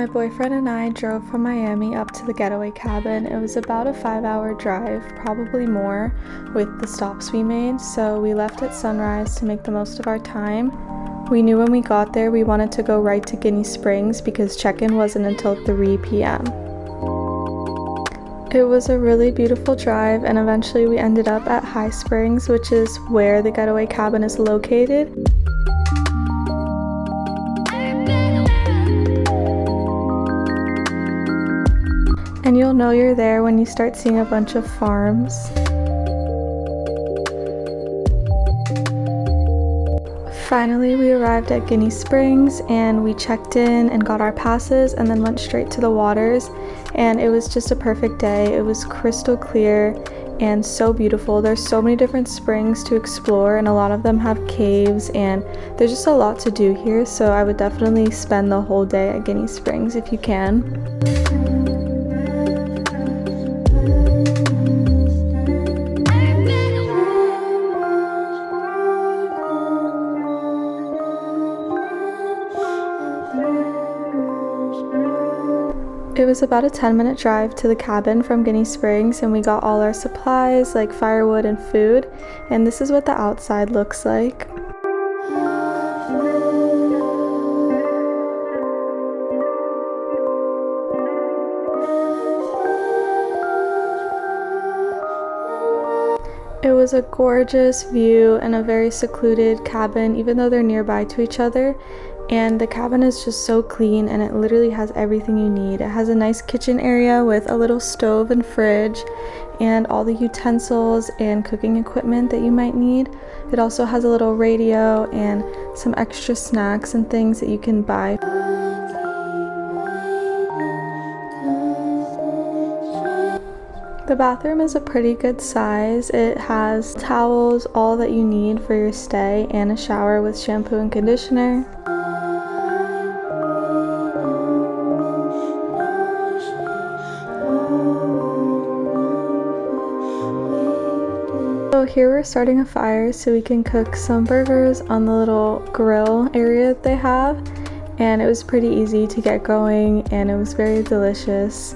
boyfriend and I drove from Miami up to the Getaway cabin. It was about a 5-hour drive, probably more, with the stops we made, so we left at sunrise to make the most of our time. We knew when we got there we wanted to go right to Guinea Springs because check-in wasn't until 3 p.m. It was a really beautiful drive, and eventually we ended up at High Springs, which is where the Getaway cabin is located. And you'll know you're there when you start seeing a bunch of farms. Finally, we arrived at Guinea Springs and we checked in and got our passes and then went straight to the waters, and it was just a perfect day. It was crystal clear and so beautiful. There's so many different springs to explore and a lot of them have caves, and there's just a lot to do here, so I would definitely spend the whole day at Guinea Springs if you can. It was about a 10-minute drive to the cabin from Guinea Springs, and we got all our supplies like firewood and food, and this is what the outside looks like. It was a gorgeous view and a very secluded cabin, even though they're nearby to each other. And the cabin is just so clean and it literally has everything you need. It has a nice kitchen area with a little stove and fridge and all the utensils and cooking equipment that you might need. It also has a little radio and some extra snacks and things that you can buy. The bathroom is a pretty good size. It has towels, all that you need for your stay, and a shower with shampoo and conditioner. So here we're starting a fire so we can cook some burgers on the little grill area that they have, and it was pretty easy to get going and it was very delicious.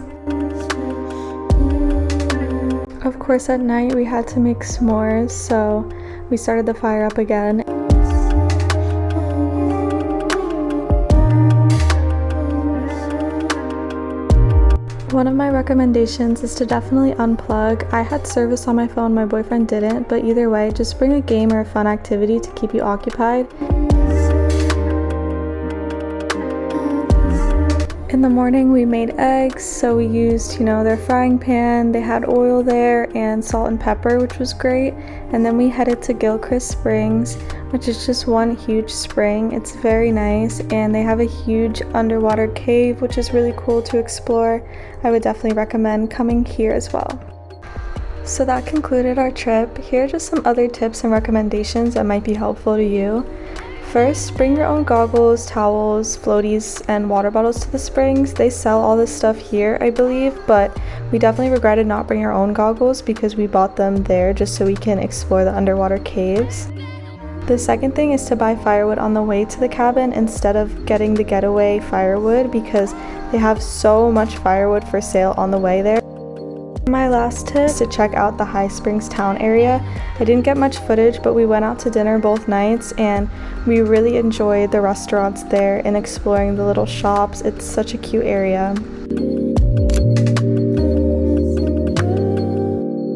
Of course, at night we had to make s'mores, so we started the fire up again. One of my recommendations is to definitely unplug. I had service on my phone, my boyfriend didn't, but either way, just bring a game or a fun activity to keep you occupied. In the morning we made eggs, so we used, their frying pan. They had oil there and salt and pepper, which was great. And then we headed to Gilchrist Springs, which is just one huge spring. It's very nice, and they have a huge underwater cave, which is really cool to explore. I would definitely recommend coming here as well. So that concluded our trip. Here are just some other tips and recommendations that might be helpful to you. First, bring your own goggles, towels, floaties, and water bottles to the springs. They sell all this stuff here, I believe, but we definitely regretted not bringing our own goggles because we bought them there just so we can explore the underwater caves. The second thing is to buy firewood on the way to the cabin instead of getting the Getaway firewood because they have so much firewood for sale on the way there. My last tip is to check out the High Springs town area. I didn't get much footage, but we went out to dinner both nights and we really enjoyed the restaurants there and exploring the little shops. It's such a cute area.